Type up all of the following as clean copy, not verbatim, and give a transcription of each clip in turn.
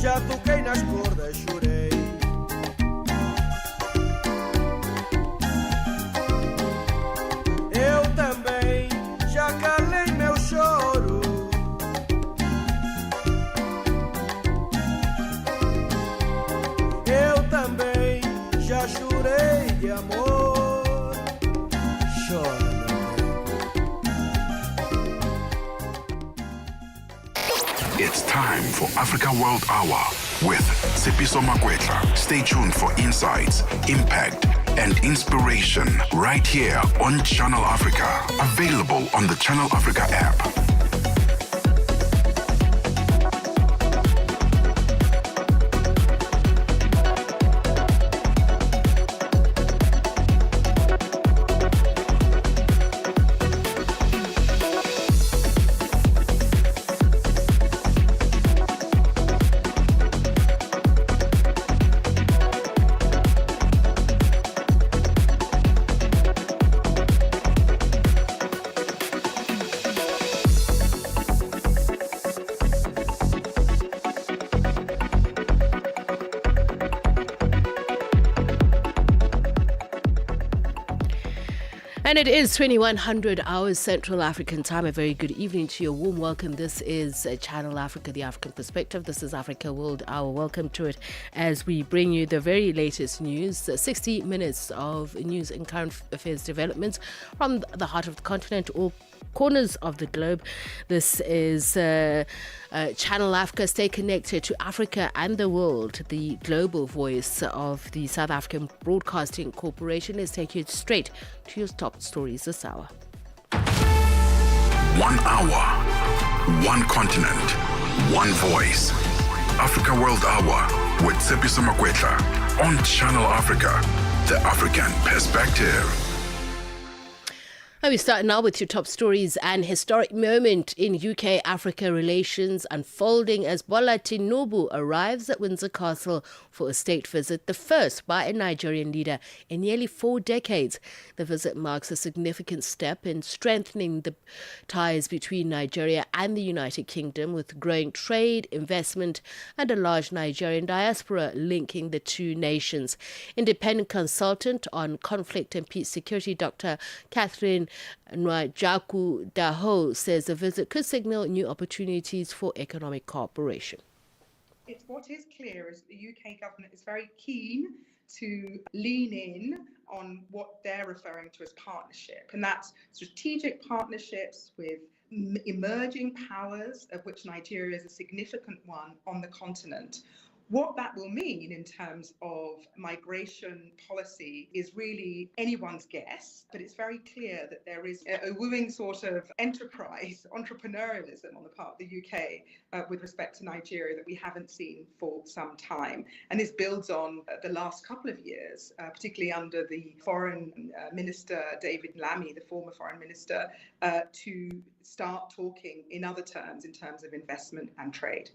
já toquei nas cordas, chorei. Eu também já calei meu choro. Eu também já chorei de amor. Chora. It's time for Africa World Hour with Tsepiso Makwetla. Stay tuned for insights, impact, and inspiration right here on Channel Africa. Available on the Channel Africa app. And it is 2100 hours Central African time. A very good evening to you. A warm welcome. This is Channel Africa, the African perspective. This is Africa World Hour. Welcome to it as we bring you the very latest news. 60 minutes of news and current affairs developments from the heart of the continent, all corners of the globe. This is Channel Africa. Stay connected to Africa and the world. The global voice of the South African Broadcasting Corporation. Let's take you straight to your top stories this hour. 1 hour, one continent, one voice. Africa World Hour with Tsepiso Makwetla on Channel Africa, the African perspective. And we start now with your top stories. An historic moment in UK-Africa relations unfolding as Bola Tinubu arrives at Windsor Castle for a state visit, the first by a Nigerian leader in nearly 4 decades. The visit marks a significant step in strengthening the ties between Nigeria and the United Kingdom, with growing trade, investment and a large Nigerian diaspora linking the two nations. Independent consultant on conflict and peace security, Dr. Catherine Nwajaku Daho says the visit could signal new opportunities for economic cooperation. What is clear is the UK government is very keen to lean in on what they're referring to as partnership, and that's strategic partnerships with emerging powers, of which Nigeria is a significant one on the continent. What that will mean in terms of migration policy is really anyone's guess, but it's very clear that there is a wooing sort of enterprise, entrepreneurialism on the part of the UK with respect to Nigeria that we haven't seen for some time. And this builds on the last couple of years, particularly under the Foreign Minister, David Lammy, the former Foreign Minister, to start talking in other terms, in terms of investment and trade.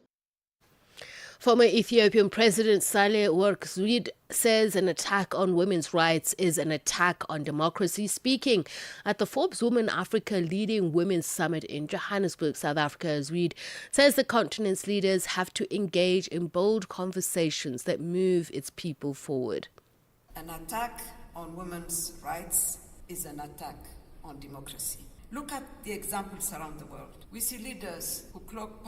Former Ethiopian President Saleh Work Zewde says an attack on women's rights is an attack on democracy. Speaking at the Forbes Women Africa Leading Women's Summit in Johannesburg, South Africa, Zewde says the continent's leaders have to engage in bold conversations that move its people forward. An attack on women's rights is an attack on democracy. Look at the examples around the world. We see leaders who cloak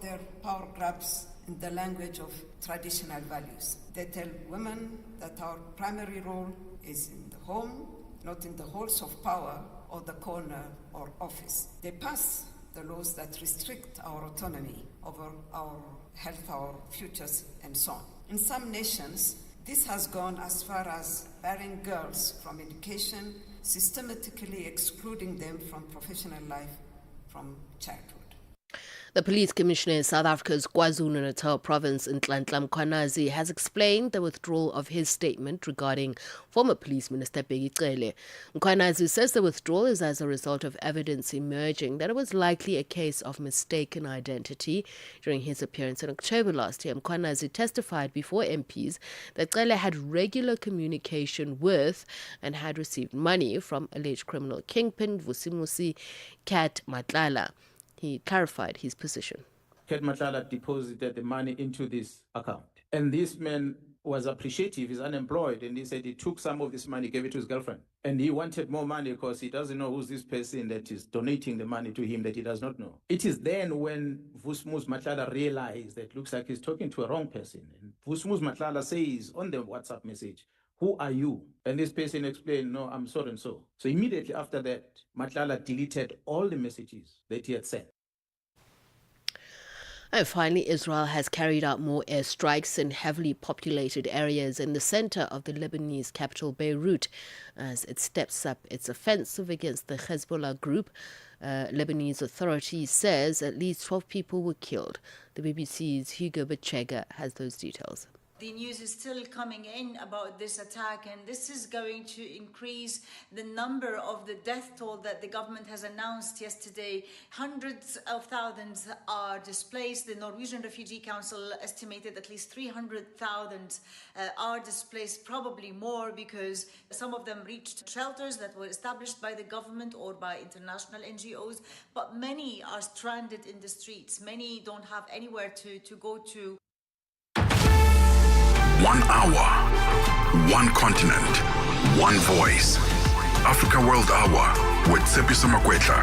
their power grabs in the language of traditional values. They tell women that our primary role is in the home, not in the halls of power or the corner or office. They pass the laws that restrict our autonomy over our health, our futures, and so on. In some nations, this has gone as far as barring girls from education, systematically excluding them from professional life from childhood. The police commissioner in South Africa's KwaZulu-Natal province, Nhlanhla Mkhwanazi, has explained the withdrawal of his statement regarding former police minister Bheki Cele. Mkhwanazi says the withdrawal is as a result of evidence emerging that it was likely a case of mistaken identity. During his appearance in October last year, Mkhwanazi testified before MPs that Cele had regular communication with and had received money from alleged criminal kingpin Vusimusi Kat Matlala. He clarified his position. Ket Matlala deposited the money into this account. And this man was appreciative, he's unemployed, and he said he took some of this money, gave it to his girlfriend. And he wanted more money because he doesn't know who's this person that is donating the money to him that he does not know. It is then when Vusmus Matlala realized that looks like he's talking to a wrong person. And Vusmus Matlala says on the WhatsApp message, "Who are you?" And this person explained, "No, I'm so and so." So immediately after that, Matlala deleted all the messages that he had sent. And finally, Israel has carried out more airstrikes in heavily populated areas in the center of the Lebanese capital, Beirut, as it steps up its offensive against the Hezbollah group. Lebanese authorities says at least 12 people were killed. The BBC's Hugo Bachega has those details. The news is still coming in about this attack, and this is going to increase the number of the death toll that the government has announced yesterday. Hundreds of thousands are displaced. The Norwegian Refugee Council estimated at least 300,000 are displaced, probably more, because some of them reached shelters that were established by the government or by international NGOs, but many are stranded in the streets. Many don't have anywhere to go to. 1 hour, one continent, one voice. Africa World Hour with Tsepiso Makwetla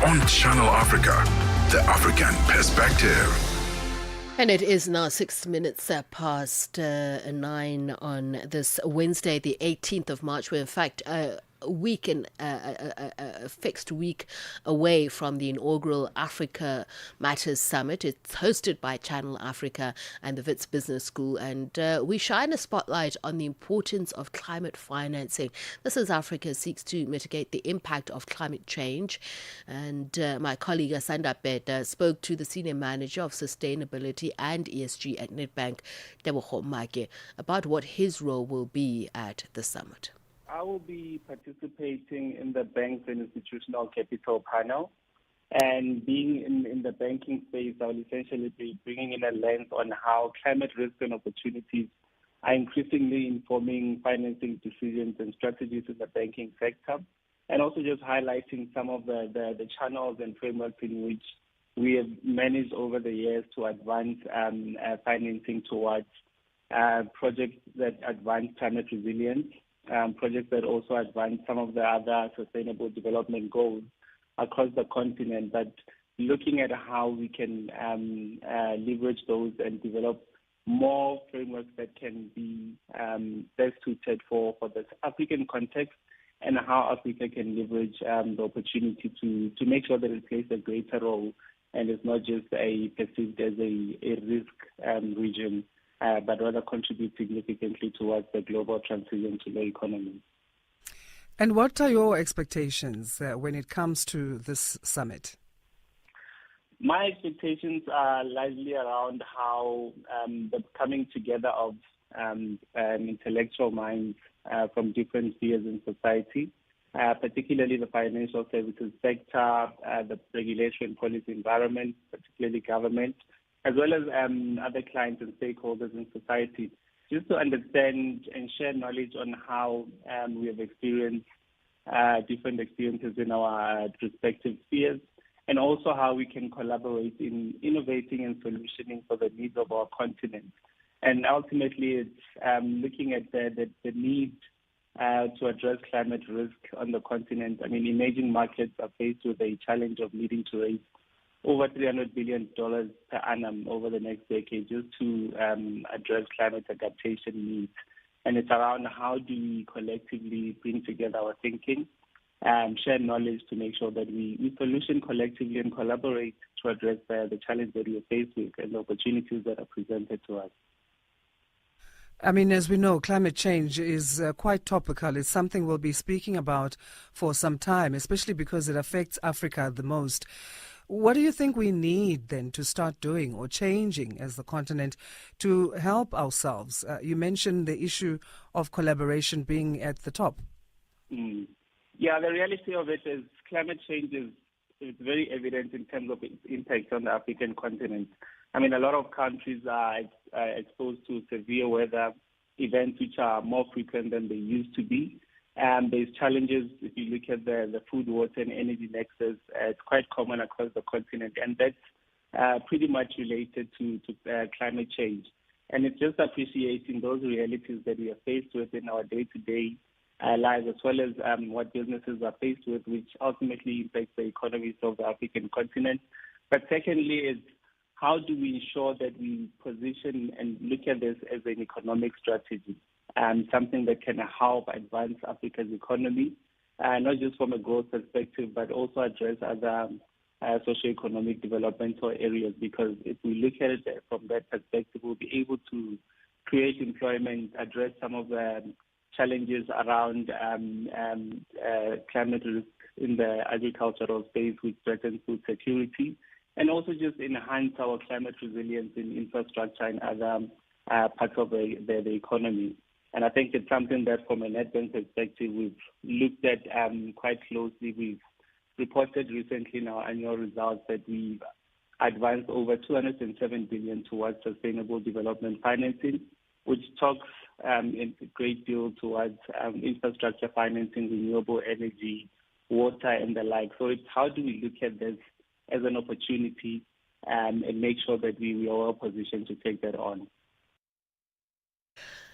on Channel Africa, the African perspective. And it is now 6 minutes past 9 on this Wednesday, the 18th of March. We're in fact a fixed week away from the inaugural Africa Matters Summit. It's hosted by Channel Africa and the Wits Business School, and we shine a spotlight on the importance of climate financing. This is Africa seeks to mitigate the impact of climate change, and my colleague Asanda Beda spoke to the Senior Manager of Sustainability and ESG at Nedbank, Tebogo Make, about what his role will be at the summit. I will be participating in the Banks and Institutional Capital panel, and being in the banking space, I will essentially be bringing in a lens on how climate risk and opportunities are increasingly informing financing decisions and strategies in the banking sector, and also just highlighting some of the channels and frameworks in which we have managed over the years to advance financing towards projects that advance climate resilience, projects that also advance some of the other sustainable development goals across the continent, but looking at how we can leverage those and develop more frameworks that can be best suited for the African context, and how Africa can leverage the opportunity to make sure that it plays a greater role and is not just perceived as a risk region, but rather contribute significantly towards the global transition to the economy. And what are your expectations when it comes to this summit? My expectations are largely around how the coming together of intellectual minds from different spheres in society, particularly the financial services sector, the regulatory and policy environment, particularly government, as well as other clients and stakeholders in society, just to understand and share knowledge on how we have experienced different experiences in our respective spheres, and also how we can collaborate in innovating and solutioning for the needs of our continent. And ultimately, it's looking at the need to address climate risk on the continent. I mean, emerging markets are faced with a challenge of needing to raise over $300 billion per annum over the next decade just to address climate adaptation needs. And it's around how do we collectively bring together our thinking, share knowledge to make sure that we solution collectively and collaborate to address the challenge that we are faced with and the opportunities that are presented to us. I mean, as we know, climate change is quite topical. It's something we'll be speaking about for some time, especially because it affects Africa the most. What do you think we need then to start doing or changing as the continent to help ourselves? You mentioned the issue of collaboration being at the top. Yeah, the reality of it is climate change is very evident in terms of its impact on the African continent. I mean, a lot of countries are exposed to severe weather events which are more frequent than they used to be. There's challenges if you look at the food, water, and energy nexus. It's quite common across the continent, and that's pretty much related to climate change. And it's just appreciating those realities that we are faced with in our day-to-day lives, as well as what businesses are faced with, which ultimately impacts the economies of the African continent. But secondly, is how do we ensure that we position and look at this as an economic strategy, something that can help advance Africa's economy, not just from a growth perspective, but also address other socioeconomic developmental areas, because if we look at it from that perspective, we'll be able to create employment, address some of the challenges around climate risk in the agricultural space, which threatens food security, and also just enhance our climate resilience in infrastructure and other parts of the economy. And I think it's something that from a Nedbank perspective, we've looked at quite closely. We've reported recently in our annual results that we've advanced over 207 billion towards sustainable development financing, which talks in a great deal towards infrastructure financing, renewable energy, water, and the like. So it's how do we look at this as an opportunity and make sure that we are well positioned to take that on.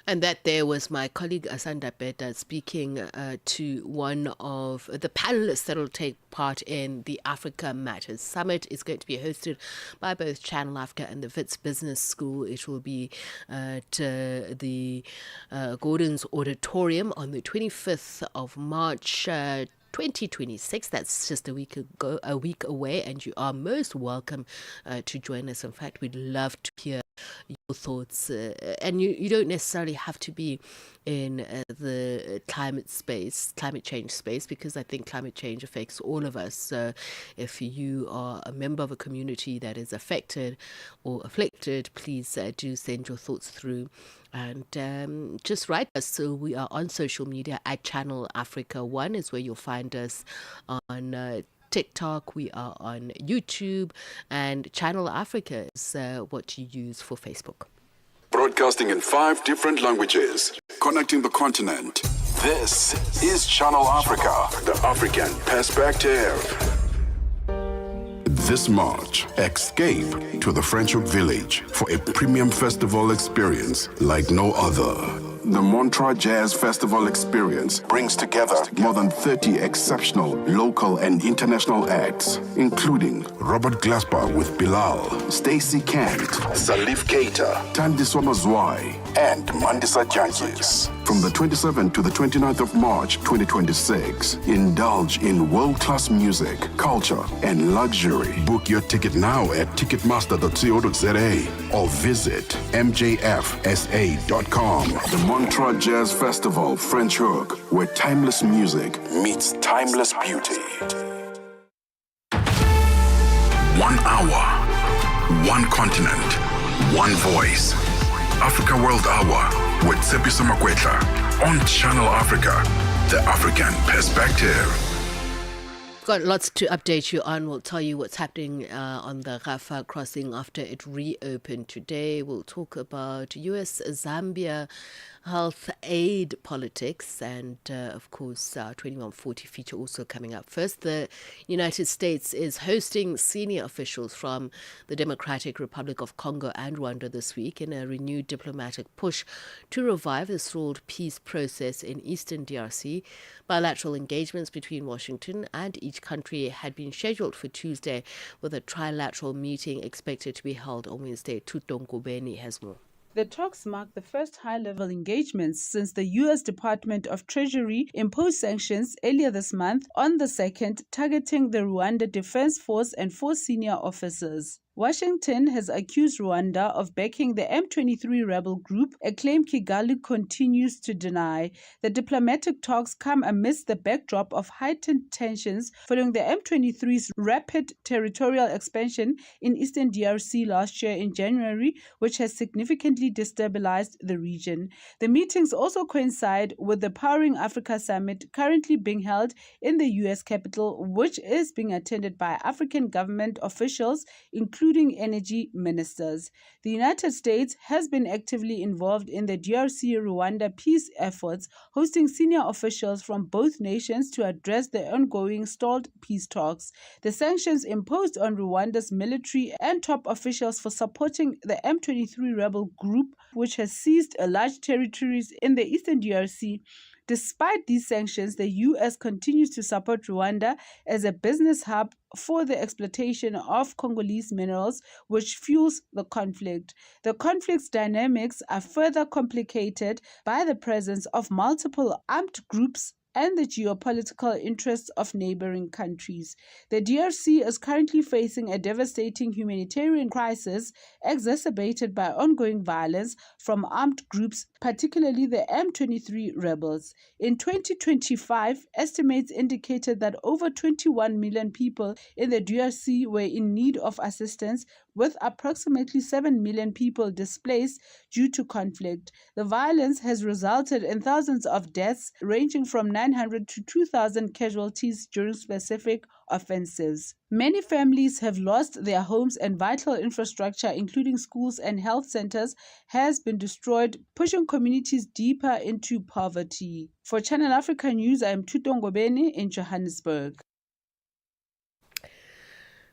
And that there was my colleague Asanda Beda speaking to one of the panelists that will take part in the Africa Matters Summit. It's going to be hosted by both Channel Africa and the Wits Business School. It will be at the Gordon's Auditorium on the 25th of March, 2026. That's just a week away, and you are most welcome to join us. In fact, we'd love to hear your thoughts, and you don't necessarily have to be in the climate change space, because I think climate change affects all of us. So if you are a member of a community that is affected or afflicted, please do send your thoughts through and just write us. So we are on social media at Channel Africa 1 is where you'll find us on TikTok, we are on YouTube, and Channel Africa is what you use for Facebook. Broadcasting in 5 different languages, connecting the continent. This is Channel Africa, the African perspective. This March, escape to the Friendship Village for a premium festival experience like no other. The Montreux Jazz Festival experience brings together more than 30 exceptional local and international acts, including Robert Glasper with Bilal, Stacey Kent, Salif Keita, Thandiswa Mazwai, and Mandisa Jantjies. From the 27th to the 29th of March 2026, indulge in world-class music, culture, and luxury. Book your ticket now at ticketmaster.co.za or visit mjfsa.com. The Montreux Jazz Festival French Hook, where timeless music meets timeless beauty. 1 hour, 1 continent, 1 voice. Africa World Hour with Tsepiso Makwetla on Channel Africa, the African perspective. Got lots to update you on. We'll tell you what's happening on the Rafah crossing after it reopened today. We'll talk about US-Zambia health aid politics, and of course our 2140 feature also coming up. First, the United States is hosting senior officials from the Democratic Republic of Congo and Rwanda this week in a renewed diplomatic push to revive the stalled peace process in eastern DRC. Bilateral engagements between Washington and each country had been scheduled for Tuesday, with a trilateral meeting expected to be held on Wednesday. Tuton Kubeni has more. The talks mark the first high-level engagements since the U.S. Department of Treasury imposed sanctions earlier this month on the 2nd, targeting the Rwanda Defense Force and 4 senior officers. Washington has accused Rwanda of backing the M23 rebel group, a claim Kigali continues to deny. The diplomatic talks come amidst the backdrop of heightened tensions following the M23's rapid territorial expansion in eastern DRC last year in January, which has significantly destabilized the region. The meetings also coincide with the Powering Africa Summit currently being held in the U.S. capital, which is being attended by African government officials, including including energy ministers. The United States has been actively involved in the DRC-Rwanda peace efforts, hosting senior officials from both nations to address the ongoing stalled peace talks. The sanctions imposed on Rwanda's military and top officials for supporting the M23 rebel group, which has seized large territories in the eastern DRC. Despite these sanctions, the U.S. continues to support Rwanda as a business hub for the exploitation of Congolese minerals, which fuels the conflict. The conflict's dynamics are further complicated by the presence of multiple armed groups and the geopolitical interests of neighboring countries. The DRC is currently facing a devastating humanitarian crisis exacerbated by ongoing violence from armed groups, particularly the M23 rebels. In 2025, estimates indicated that over 21 million people in the DRC were in need of assistance, with approximately 7 million people displaced due to conflict. The violence has resulted in thousands of deaths, ranging from 900 to 2,000 casualties during specific offensives. Many families have lost their homes and vital infrastructure, including schools and health centers, has been destroyed, pushing communities deeper into poverty. For Channel Africa News, I am Tutongo Bene in Johannesburg.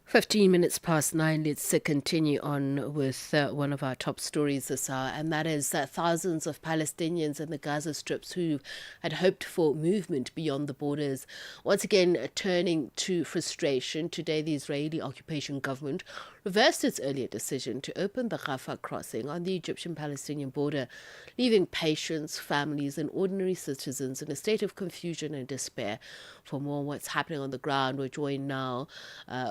15 minutes past 9, let's continue on with one of our top stories this hour, and that is thousands of Palestinians in the Gaza Strips who had hoped for movement beyond the borders. Once again, turning to frustration, today the Israeli occupation government reversed its earlier decision to open the Rafah crossing on the Egyptian-Palestinian border, leaving patients, families and ordinary citizens in a state of confusion and despair. For more on what's happening on the ground, we're joined now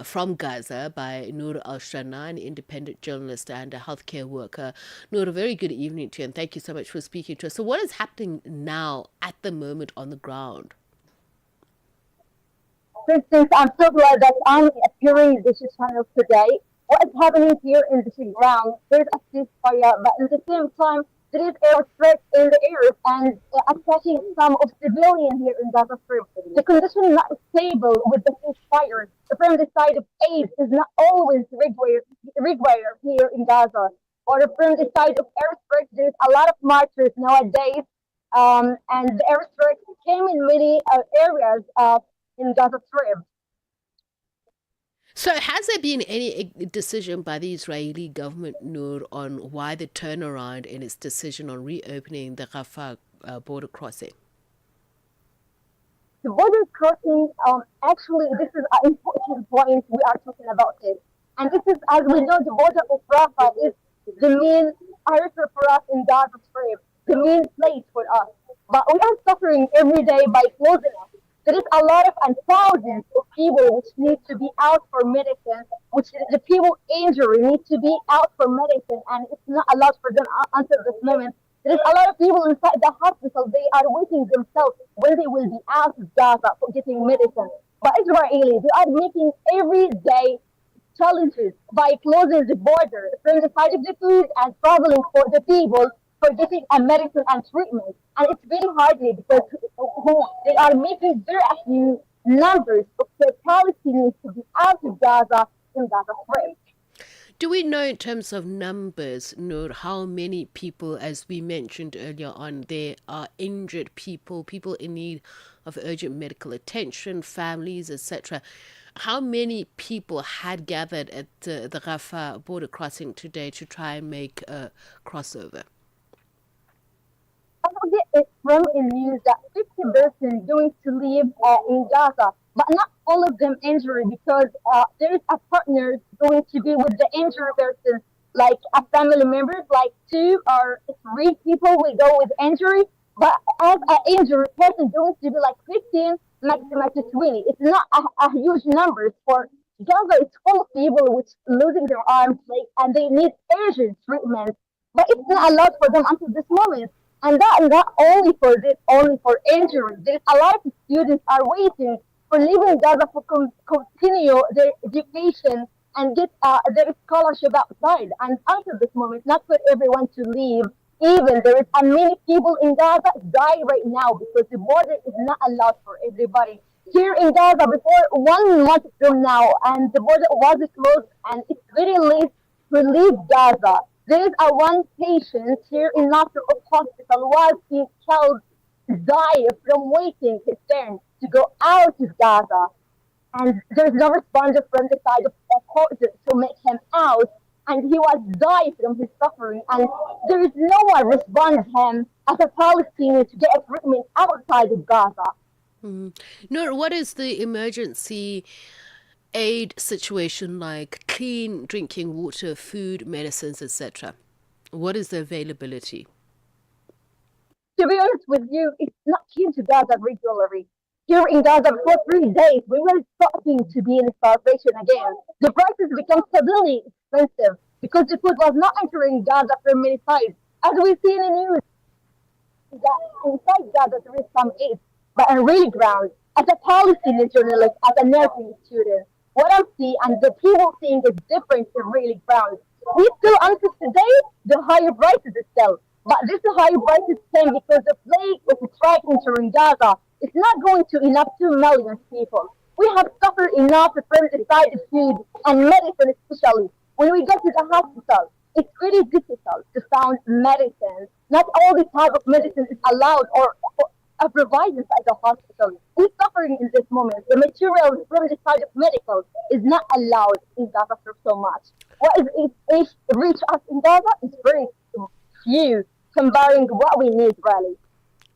from Gaza by Noor Al-Shana, an independent journalist and a healthcare worker. Noor, a very good evening to you and thank you so much for speaking to us. So what is happening now at the moment on the ground? For instance, I'm so glad that I'm appearing this channel today. What is happening here in the ground? There's a ceasefire, but at the same time, there is airstrikes in the air and attacking some of civilians here in Gaza Strip. The condition is not stable with the ceasefire. From the side of aid is not always required here in Gaza. Or from the side of airstrikes, there's a lot of marchers nowadays, and the airstrikes came in many areas in Gaza Strip. So has there been any decision by the Israeli government, Noor, on why the turnaround in its decision on reopening the Rafah border crossing? The border crossing, actually, this is an important point we are talking about it. And this is, as we know, the border of Rafah is the main area for us in Gaza Strip, the main place for us. But we are suffering every day by closing it. There is a lot of and thousands of people which need to be out for medicine, which the people injured need to be out for medicine, and it's not allowed for them until this moment. There is a lot of people inside the hospital. They are waiting themselves when they will be out of Gaza for getting medicine. But Israelis, they are making everyday challenges by closing the border from the side of the food and traveling for the people for getting a medicine and treatment. And it's very hard because they are making very few numbers of the Palestinians to be out of Gaza in Gaza Strip. Do we know in terms of numbers, Noor, how many people, as we mentioned earlier on, there are injured people, people in need of urgent medical attention, families, etc.? How many people had gathered at the Rafah border crossing today to try and make a crossover? It's from in news that 50% going to live in Gaza, but not all of them injured because there is a partner going to be with the injured person, like a family members, like 2 or 3 people will go with injury, but as an injured person going to be like 15, maximum to 20. It's not a huge number for Gaza. It's full of people which losing their arms, and they need urgent treatment, but it's not allowed for them until this moment. And that not only for this, only for injury. There's a lot of students are waiting for leaving Gaza for continue their education and get their scholarship outside. And until this moment, not for everyone to leave. Even there is many people in Gaza die right now because the border is not allowed for everybody. here in Gaza before 1 month from now, and the border was closed, and it's very late to leave Gaza. There is a one patient here in Nasser Hospital was being killed, die from waiting his turn to go out of Gaza, and there's no responder from the side of court to make him out, and he was dying from his suffering, and there is no one respond him as a Palestinian to get treatment outside of Gaza. Noor, what is the emergency aid situation like? Clean drinking water, food, medicines, etc. What is the availability? To be honest with you, it's not came to Gaza regularly. Here in Gaza, for 3 days, we were starting to be in starvation again. The prices become suddenly expensive because the food was not entering Gaza from many sides. As we see in the news, that inside Gaza there is some aid, but on real ground, as a Palestinian journalist, as a nursing student, what I see and the people seeing is different in real ground. We still answer today the higher prices still, but this higher prices came because the plague of strike entering Gaza is not going to enough 2 million people. We have suffered enough from the side of food and medicine especially. When we go to the hospital, it's really difficult to find medicine. Not all the type of medicine is allowed or provided by the hospital. We're suffering in this moment. The material from the side of medical is not allowed in Gaza for so much. What is it reach us in Gaza is very few comparing what we need really.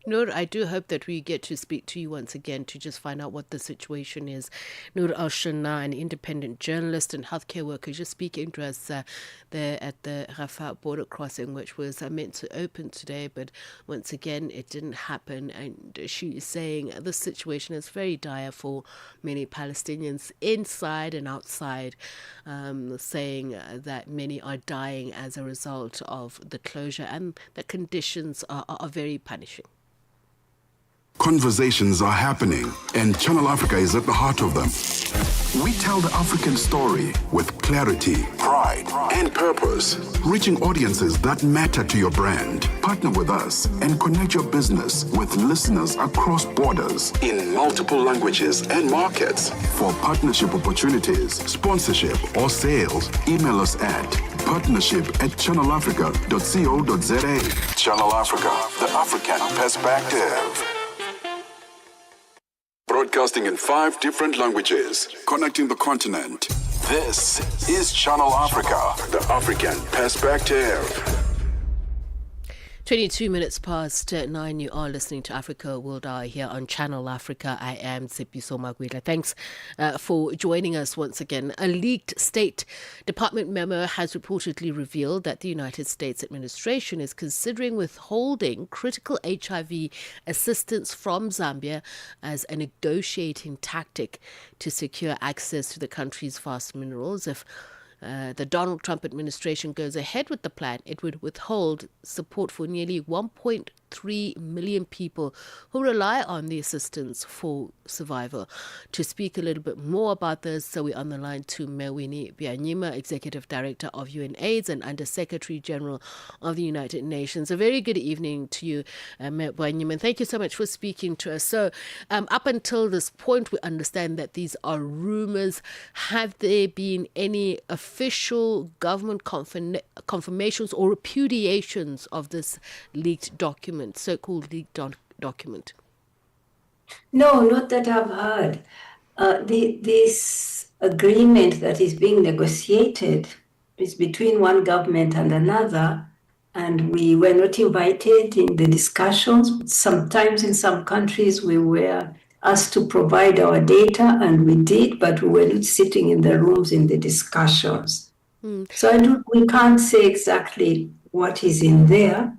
Noor, I do hope that we get to speak to you once again to just find out what the situation is. Noor Al-Shana, an independent journalist and healthcare worker, just speaking to us there at the Rafah border crossing, which was meant to open today, but once again, it didn't happen. And she is saying the situation is very dire for many Palestinians inside and outside, saying that many are dying as a result of the closure and the conditions are very punishing. Conversations are happening, and Channel Africa is at the heart of them. We tell the African story with clarity, pride, and purpose, reaching audiences that matter to your brand. Partner with us and connect your business with listeners across borders in multiple languages and markets. For partnership opportunities, sponsorship, or sales, email us at partnership@channelafrica.co.za. Channel Africa, the African perspective. Broadcasting in 5 different languages, connecting the continent. This is Channel Africa, the African perspective. 22 minutes past 9, you are listening to Africa World Hour here on Channel Africa. I am Tsepiso Makwetla. Thanks for joining us once again. A leaked State Department memo has reportedly revealed that the United States administration is considering withholding critical HIV assistance from Zambia as a negotiating tactic to secure access to the country's vast minerals. If the Donald Trump administration goes ahead with the plan, it would withhold support for nearly 1.3 million people who rely on the assistance for survival. To speak a little bit more about this, so we're on the line to Mewini Byanyima, Executive Director of UNAIDS and Under Secretary General of the United Nations. A very good evening to you, Byanyima, and thank you so much for speaking to us. So up until this point, we understand that these are rumors. Have there been any official government confirmations or repudiations of this leaked document, so-called leaked document? No, not that I've heard. This agreement that is being negotiated is between one government and another, and we were not invited in the discussions. Sometimes in some countries we were asked to provide our data, and we did, but we were not sitting in the rooms in the discussions. So we can't say exactly what is in there,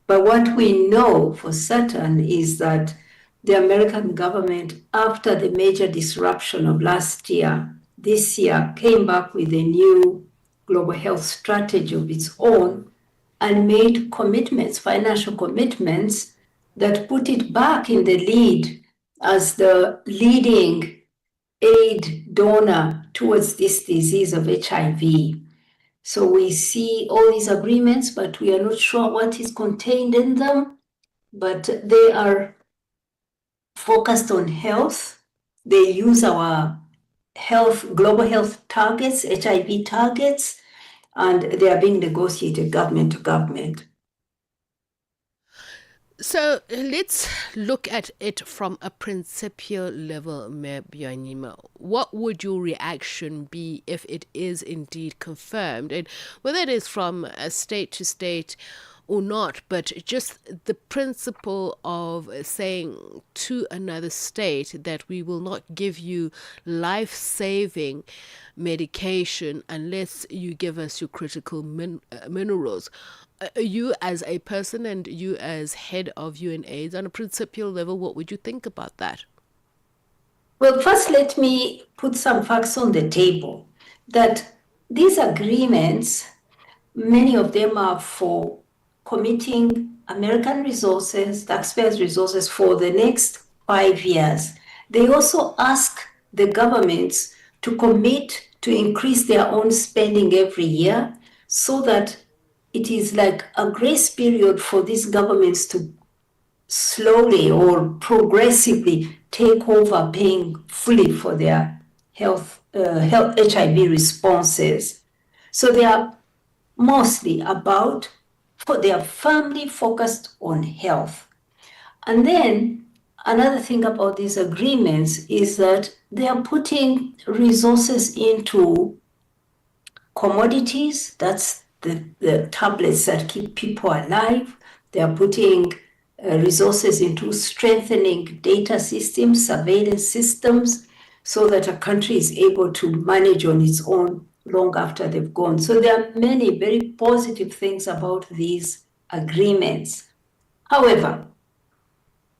but what we know for certain is that the American government, after the major disruption of last year, this year came back with a new global health strategy of its own and made commitments, financial commitments, that put it back in the lead as the leading aid donor towards this disease of HIV. So we see all these agreements, but we are not sure what is contained in them, but they are focused on health They use our global health targets, HIV targets, and they are being negotiated government to government. So let's look at it from a principial level, Mayor Byanyima. What would your reaction be if it is indeed confirmed? And whether it is from a state to state or not, but just the principle of saying to another state that we will not give you life-saving medication unless you give us your critical minerals. You as a person and you as head of UNAIDS, on a principial level, what would you think about that? Well, first let me put some facts on the table that these agreements, many of them are for committing American resources, taxpayers' resources for the next 5 years. They also ask the governments to commit to increase their own spending every year so that it is like a grace period for these governments to slowly or progressively take over paying fully for their health HIV responses. So they are mostly they are firmly focused on health. And then another thing about these agreements is that they are putting resources into commodities. That's the tablets that keep people alive. They are putting resources into strengthening data systems, surveillance systems, so that a country is able to manage on its own long after they've gone. So there are many very positive things about these agreements. However,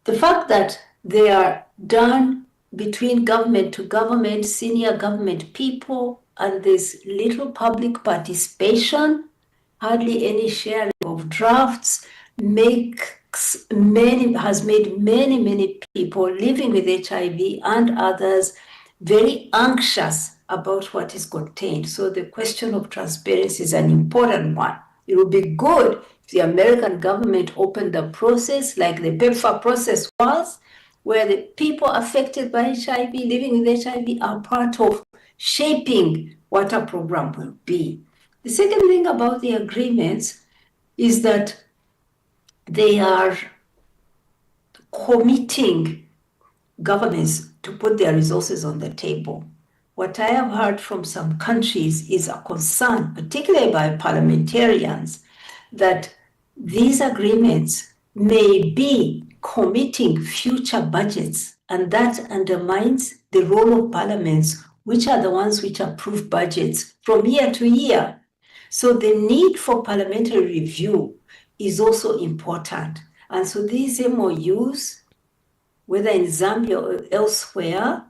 the fact that they are done between government to government, senior government people, and there's little public participation, hardly any sharing of drafts, has made many people living with HIV and others very anxious about what is contained. So the question of transparency is an important one. It would be good if the American government opened the process like the PEPFAR process was, where the people affected by HIV, living with HIV, are part of shaping what a program will be. The second thing about the agreements is that they are committing governments to put their resources on the table. What I have heard from some countries is a concern, particularly by parliamentarians, that these agreements may be committing future budgets, and that undermines the role of parliaments, which are the ones which approve budgets from year to year. So the need for parliamentary review is also important. And so these MOUs, whether in Zambia or elsewhere,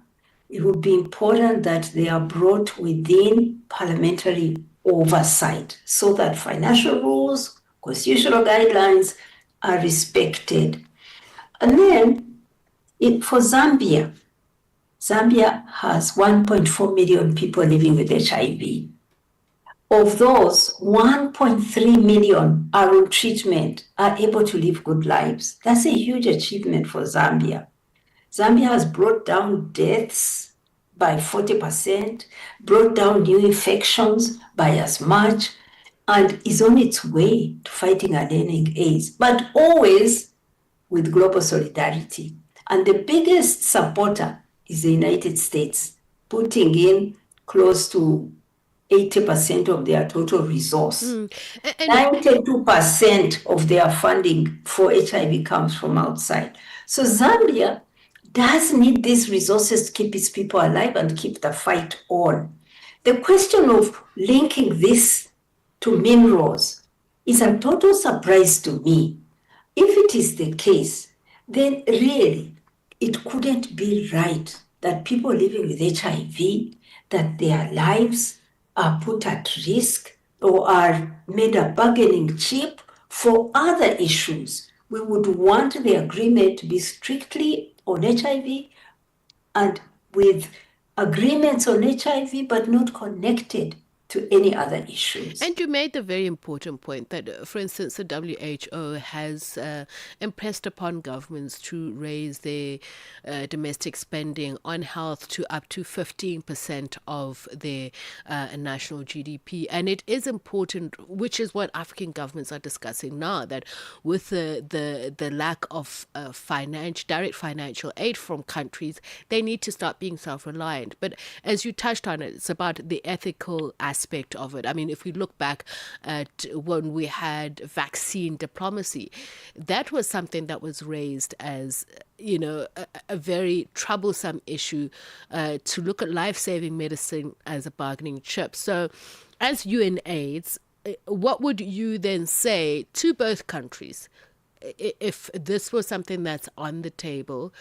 it would be important that they are brought within parliamentary oversight so that financial rules, constitutional guidelines are respected. And then for Zambia has 1.4 million people living with HIV. Of those, 1.3 million are on treatment, are able to live good lives. That's a huge achievement for Zambia. Zambia has brought down deaths by 40%, brought down new infections by as much, and is on its way to fighting and ending AIDS, but always with global solidarity. And the biggest supporter is the United States, putting in close to 80% of their total resource. 92% of their funding for HIV comes from outside. So Zambia does need these resources to keep its people alive and keep the fight on. The question of linking this to minerals is a total surprise to me. If it is the case, then really it couldn't be right that people living with HIV, that their lives are put at risk or are made a bargaining chip for other issues. We would want the agreement to be strictly on HIV and with agreements on HIV, but not connected to any other issues. And you made the very important point that, for instance, the WHO has impressed upon governments to raise their domestic spending on health to up to 15% of their national GDP. And it is important, which is what African governments are discussing now, that with the lack of direct financial aid from countries, they need to start being self-reliant. But as you touched on it, it's about the ethical aspect of it. I mean, if we look back at when we had vaccine diplomacy, that was something that was raised as, a very troublesome issue, to look at life-saving medicine as a bargaining chip. So as UNAIDS, what would you then say to both countries if this was something that's on the table?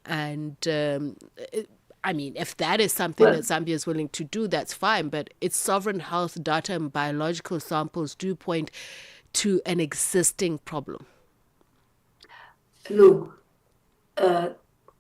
And if that is something that Zambia is willing to do, that's fine. But its sovereign health data and biological samples do point to an existing problem. Look,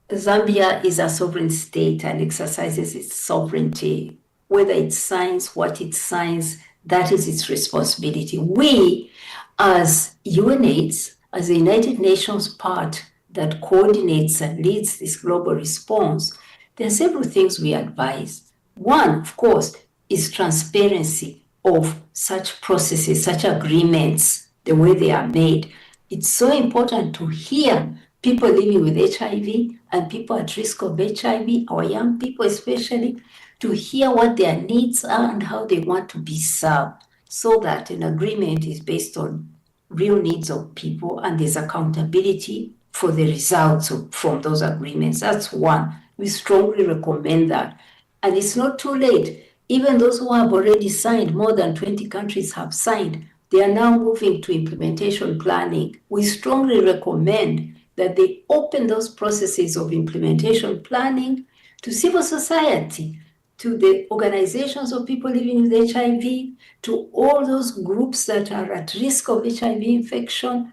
Zambia is a sovereign state and exercises its sovereignty. Whether it signs what it signs, that is its responsibility. We, as UNAIDS, as the United Nations part that coordinates and leads this global response, there are several things we advise. One, of course, is transparency of such processes, such agreements, the way they are made. It's so important to hear people living with HIV and people at risk of HIV, our young people especially, to hear what their needs are and how they want to be served, so that an agreement is based on real needs of people and there's accountability for the results from those agreements. That's one. We strongly recommend that. And it's not too late. Even those who have already signed, more than 20 countries have signed, they are now moving to implementation planning. We strongly recommend that they open those processes of implementation planning to civil society, to the organizations of people living with HIV, to all those groups that are at risk of HIV infection,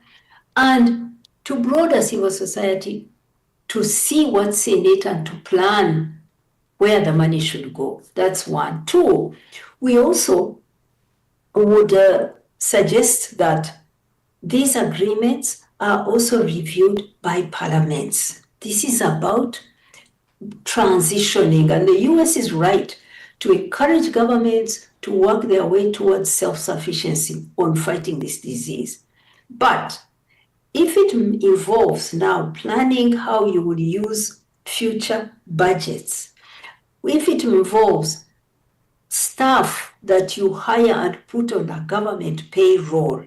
and to broader civil society to see what's in it and to plan where the money should go. That's one. Two, we also would suggest that these agreements are also reviewed by parliaments. This is about transitioning, and the US is right to encourage governments to work their way towards self-sufficiency on fighting this disease. But if it involves now planning how you will use future budgets, if it involves staff that you hire and put on a government payroll,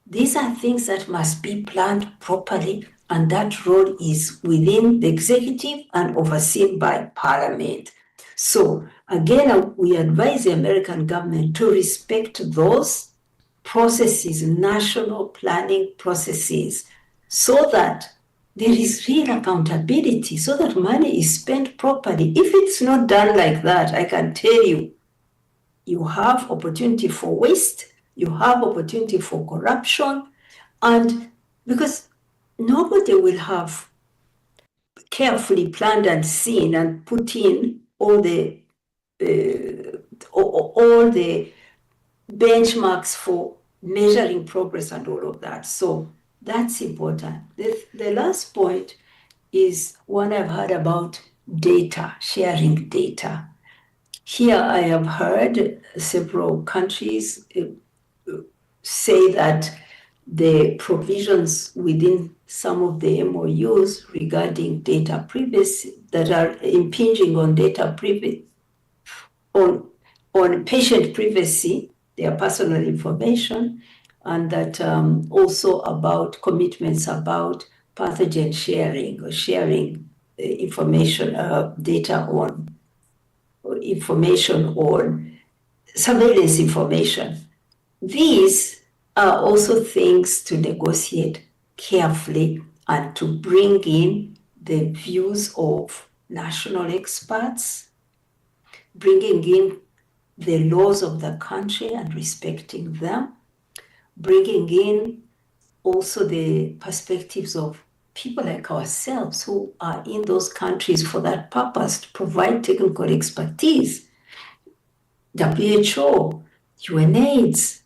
these are things that must be planned properly, and that role is within the executive and overseen by parliament. So again, we advise the American government to respect those processes, national planning processes, so that there is real accountability, so that money is spent properly. If it's not done like that, I can tell you, you have opportunity for waste, you have opportunity for corruption, and because nobody will have carefully planned and seen and put in all the benchmarks for measuring progress and all of that. So that's important. The last point is one I've heard about data, sharing data. Here I have heard several countries say that the provisions within some of the MOUs regarding data privacy that are impinging on data privacy, on patient privacy, their personal information, and that also about commitments about pathogen sharing or sharing information, data on information on surveillance information. These are also things to negotiate carefully and to bring in the views of national experts, bringing in the laws of the country and respecting them, bringing in also the perspectives of people like ourselves who are in those countries for that purpose, to provide technical expertise. WHO UNAIDS,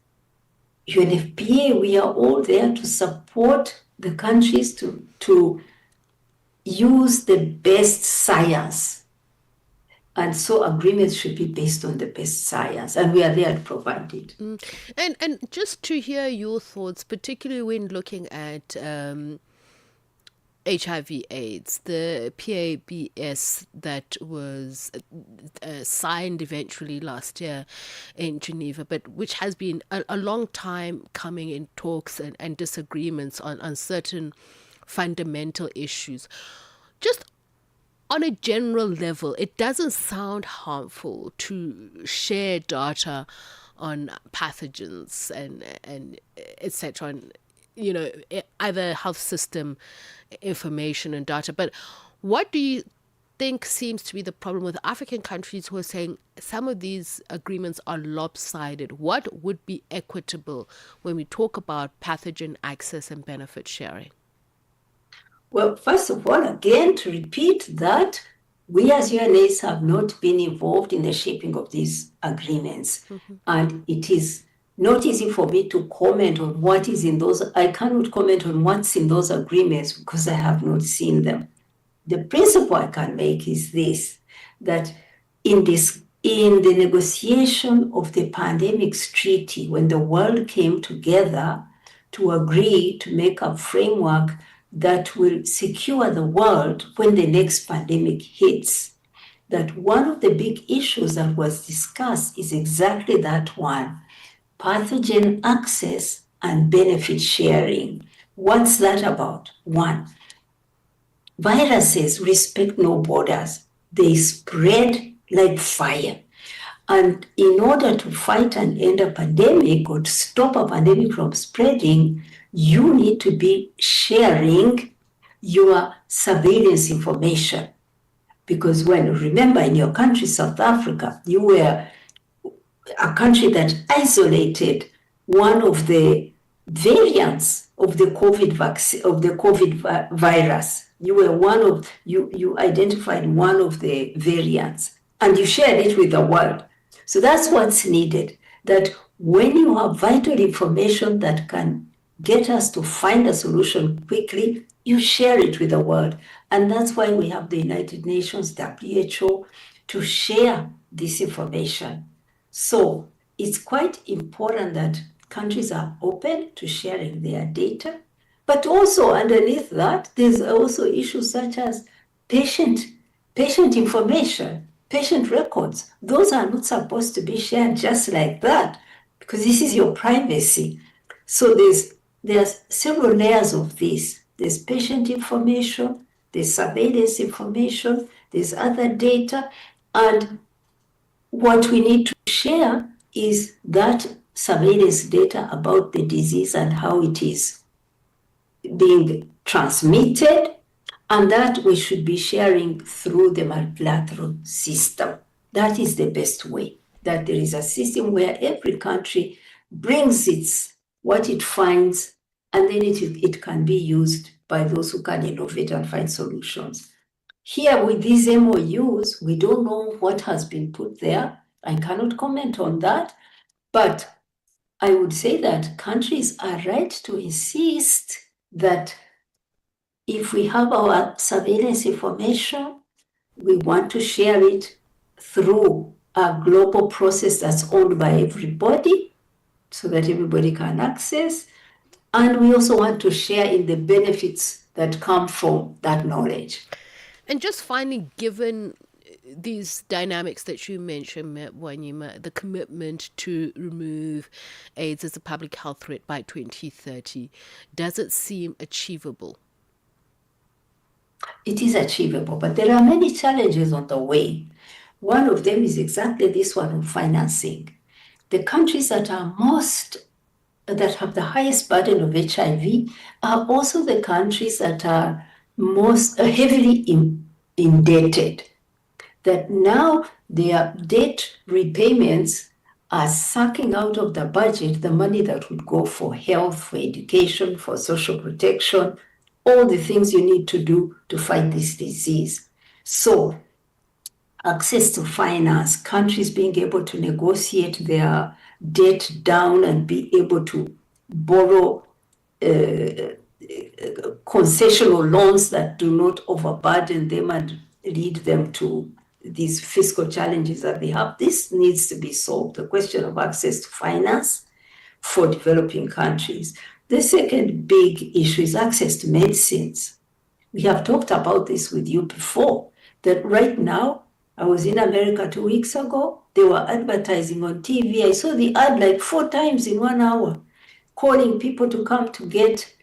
UNFPA, we are all there to support the countries to use the best science. And so agreements should be based on the best science, and we are there to provide it. And just to hear your thoughts, particularly when looking at HIV/AIDS, the PABS that was signed eventually last year in Geneva, but which has been a long time coming in talks and disagreements on certain fundamental issues. Just on a general level, it doesn't sound harmful to share data on pathogens and etc. And either health system information and data. But what do you think seems to be the problem with African countries who are saying some of these agreements are lopsided? What would be equitable when we talk about pathogen access and benefit sharing? Well, first of all, again, to repeat that we as UNAIDS have not been involved in the shaping of these agreements. And it is not easy for me to comment on what is in those. I cannot comment on what's in those agreements because I have not seen them. The principle I can make is this, that in the negotiation of the pandemics treaty, when the world came together to agree to make a framework that will secure the world when the next pandemic hits, that one of the big issues that was discussed is exactly that one: pathogen access and benefit sharing. What's that about? One, viruses respect no borders. They spread like fire. And in order to fight and end a pandemic or to stop a pandemic from spreading, you need to be sharing your surveillance information. Because remember, in your country, South Africa, you were a country that isolated one of the variants of the COVID vaccine, of the COVID virus. You identified one of the variants and you shared it with the world. So that's what's needed, that when you have vital information that can get us to find a solution quickly, you share it with the world. And that's why we have the United Nations, WHO, to share this information. So it's quite important that countries are open to sharing their data. But also underneath that, there's also issues such as patient information, patient records. Those are not supposed to be shared just like that, because this is your privacy. So there's several layers of this. There's patient information, there's surveillance information, there's other data, and what we need to share is that surveillance data about the disease and how it is being transmitted, and that we should be sharing through the multilateral system. That is the best way, that there is a system where every country brings what it finds, and then it can be used by those who can innovate and find solutions. Here with these MOUs, we don't know what has been put there. I cannot comment on that, but I would say that countries are right to insist that if we have our surveillance information, we want to share it through a global process that's owned by everybody so that everybody can access. And we also want to share in the benefits that come from that knowledge. And just finally, given these dynamics that you mentioned, Wanyima, the commitment to remove AIDS as a public health threat by 2030, does it seem achievable? It is achievable, but there are many challenges on the way. One of them is exactly this one of financing. The countries that have the highest burden of HIV are also the countries that are most heavily indebted. That now their debt repayments are sucking out of the budget the money that would go for health, for education, for social protection, all the things you need to do to fight this disease. So access to finance, countries being able to negotiate their debt down and be able to borrow concessional loans that do not overburden them and lead them to these fiscal challenges that they have. This needs to be solved, the question of access to finance for developing countries. The second big issue is access to medicines. We have talked about this with you before, that right now, I was in America 2 weeks ago, they were advertising on TV. I saw the ad like 4 times in 1 hour, calling people to come to get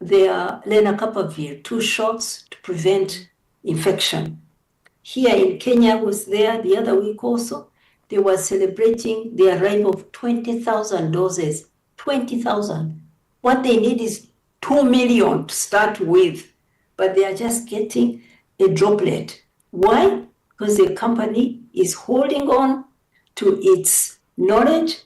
their lenacapavir, 2 shots to prevent infection. Here in Kenya, I was there the other week also. They were celebrating the arrival of 20,000 doses. 20,000. What they need is 2 million to start with, but they are just getting a droplet. Why? Because the company is holding on to its knowledge,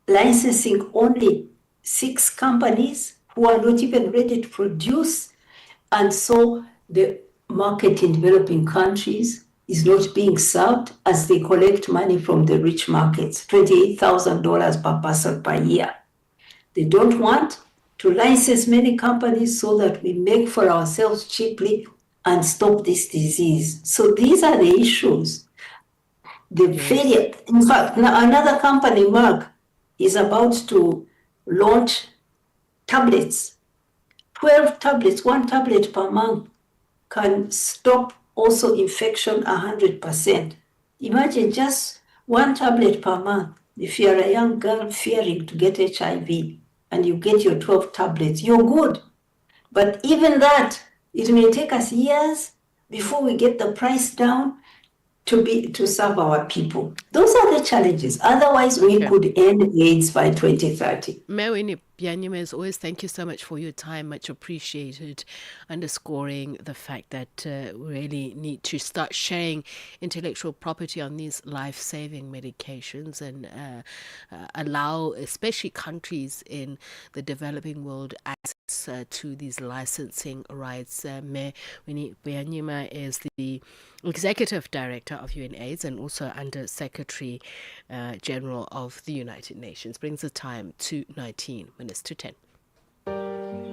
licensing only 6 companies who are not even ready to produce, and so the market in developing countries is not being served as they collect money from the rich markets, $28,000 per person per year. They don't want to license many companies so that we make for ourselves cheaply and stop this disease. So these are the issues. The failure, in fact, another company, Merck, is about to launch tablets, 12 tablets, 1 tablet per month, can stop also infection 100%. Imagine just 1 tablet per month. If you're a young girl fearing to get HIV and you get your 12 tablets, you're good. But even that, it may take us years before we get the price down to serve our people. Those are the challenges. Otherwise, we could end AIDS by 2030. Mewini Byanyima, as always, thank you so much for your time. Much appreciated. Underscoring the fact that we really need to start sharing intellectual property on these life-saving medications and allow, especially countries in the developing world, access to these licensing rights. Mewini Byanyima is the Executive Director of UNAIDS and also Under Secretary General of the United Nations. Brings the time to 19 minutes to 10.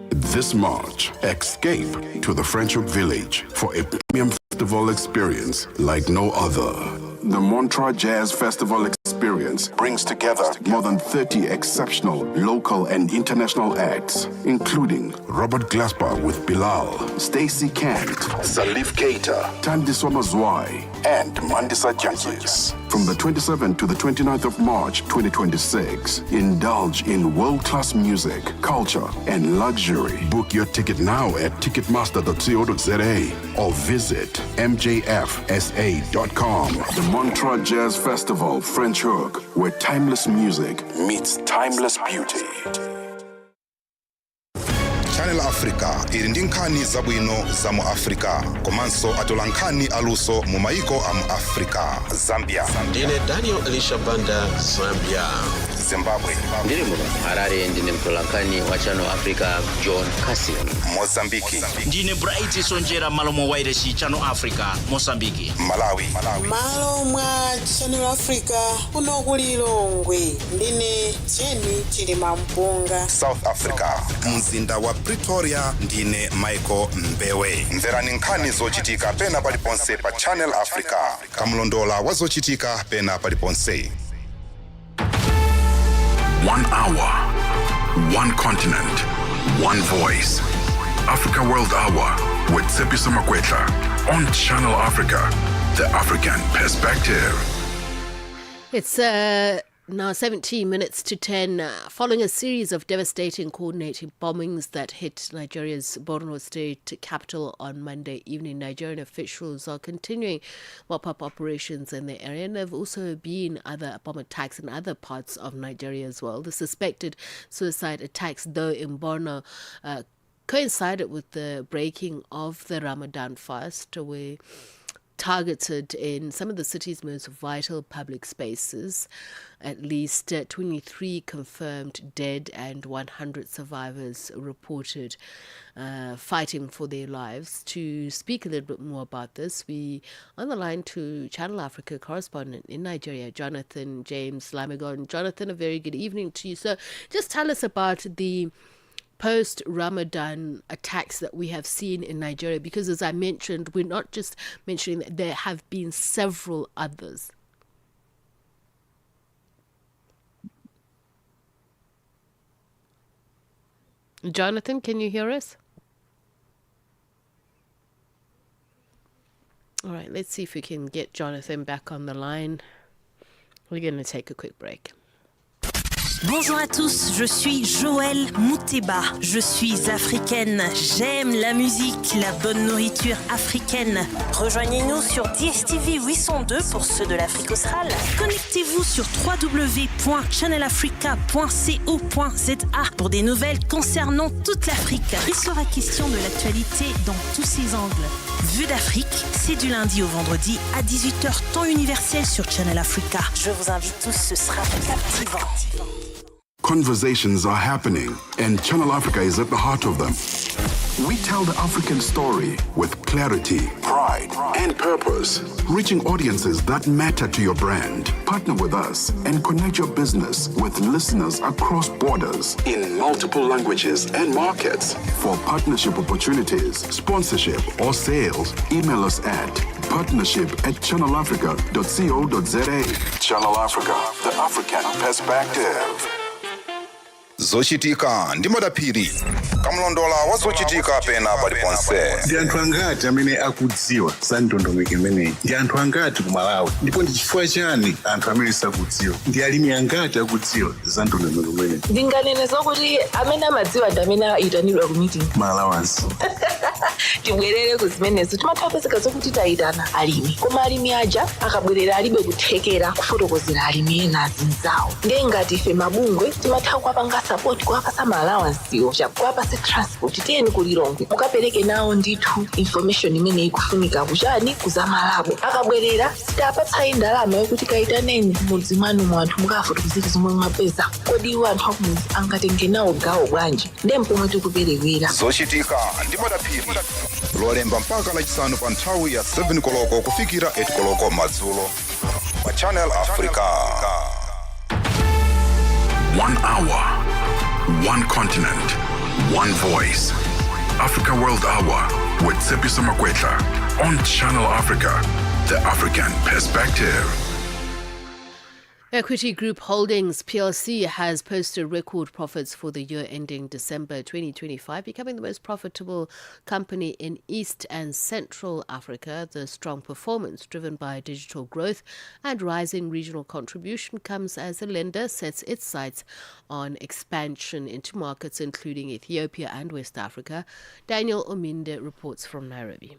This March, escape to the Friendship Village for a premium festival experience like no other. The Montreux Jazz Festival experience brings together more than 30 exceptional local and international acts, including Robert Glasper with Bilal, Stacey Kent, Salif Keita, Thandiso Mazwai, and Mandisa Jantjies. From the 27th to the 29th of March 2026, indulge in world-class music, culture, and luxury. Book your ticket now at ticketmaster.co.za or visit mjfsa.com. The Montreux Jazz Festival French Hook, where timeless music meets timeless beauty. Channel Africa ili ndi nkhani zabwino za mu Africa komanso atola nkhani aluso mu maiko a mu Africa. Zambia ndine Daniel Elisha Banda, Zambia. Zimbabwe ndiri muno Harare, ndine mtolankhani wa Channel Africa John Cassian. Mozambiki ndine Bright Sonjera Malomo Wairesi Channel Africa Mozambiki. Malawi malo mwa Channel Africa kuno ku Lilongwe ndine Jenny Chilima Mpunga. South Africa mzinda wa Pretoria ndine Michael Mbewe. Mverani nkhani zochitika pena paliponse pa Channel Africa, kamlondola wa zochitika pena paliponse. 1 hour, 1 continent, 1 voice. Africa World Hour with Tsepiso Makwetla on Channel Africa, the African perspective. It's now 17 minutes to 10, following a series of devastating coordinated bombings that hit Nigeria's Borno state capital on Monday evening. Nigerian officials are continuing mop-up operations in the area, and there have also been other bomb attacks in other parts of Nigeria as well. The suspected suicide attacks, though, in Borno coincided with the breaking of the Ramadan fast, where targeted in some of the city's most vital public spaces. At least 23 confirmed dead and 100 survivors reported fighting for their lives. To speak a little bit more about this, we on the line to Channel Africa correspondent in Nigeria, Jonathan James Lamigon. Jonathan, a very good evening to you. So just tell us about the post-Ramadan attacks that we have seen in Nigeria, because as I mentioned, we're not just mentioning that there have been several others. Jonathan, can you hear us? All right, let's see if we can get Jonathan back on the line. We're going to take a quick break. Bonjour à tous, je suis Joëlle Mouteba, je suis africaine, j'aime la musique, la bonne nourriture africaine. Rejoignez-nous sur DSTV 802 pour ceux de l'Afrique australe. Connectez-vous sur www.channelafrica.co.za pour des nouvelles concernant toute l'Afrique. Il sera question de l'actualité dans tous ses angles. Vue d'Afrique, c'est du lundi au vendredi à 18h temps universel sur Channel Africa. Je vous invite tous, ce sera captivant. Conversations are happening, and Channel Africa is at the heart of them. We tell the African story with clarity, pride, and purpose, reaching audiences that matter to your brand. Partner with us and connect your business with listeners across borders in multiple languages and markets. For partnership opportunities, sponsorship, or sales, email us at partnership@channelafrica.co.za. Channel Africa, the African perspective. Zochitika ndi madaphiri kamlondola wa zochitika pena paliponse. Ndi anthu angati amene akudziwa za ndondomeko imeneyi? Ndi anthu angati ku Malawi? Ndipo ndi chifukwa chani anthu amene sakudziwa? Ndi alimi angati akudziwa za ndondomeko imeneyi? Ndinganene zokuti amene amadziwa ndi amene ayitanidwa ku meeting. Malawansi. Tibwerere ku zimenezo timathapezeka zokuti tayitana alimi. Koma alimi aja akabwerera alibe kuthekera kufotokozera alimi ena azinzawo. Ndiye ngati ife mabungwe timatha kuwapanga support kuwapasa maalawansiwo chakuwapasa transport tiyeni kulilongwe mukapereke nawo ndithu information imene ikufunika kuchani kuzamalabo akabwerera sitapatsa ndalama yokuti kayitaneni mudzi mwanu mu anthu mukafotokozera zomwe mwapeza kodi iwo anthu akumudzi angatenge nawo gawo bwanji ndiye mpomwe tikuperewera. Zochitika ndi madaphiri lolemba mpaka lachisanu pa nthawi ya 7 koloko kufikira 8 koloko madzulo pa Channel Africa. 1 hour, one continent, one voice. Africa World Hour with Tsepiso Makwetla on Channel Africa, the African perspective. Equity Group Holdings PLC has posted record profits for the year ending December 2025, becoming the most profitable company in East and Central Africa. The strong performance, driven by digital growth and rising regional contribution, comes as the lender sets its sights on expansion into markets including Ethiopia and West Africa. Daniel Ominde reports from Nairobi.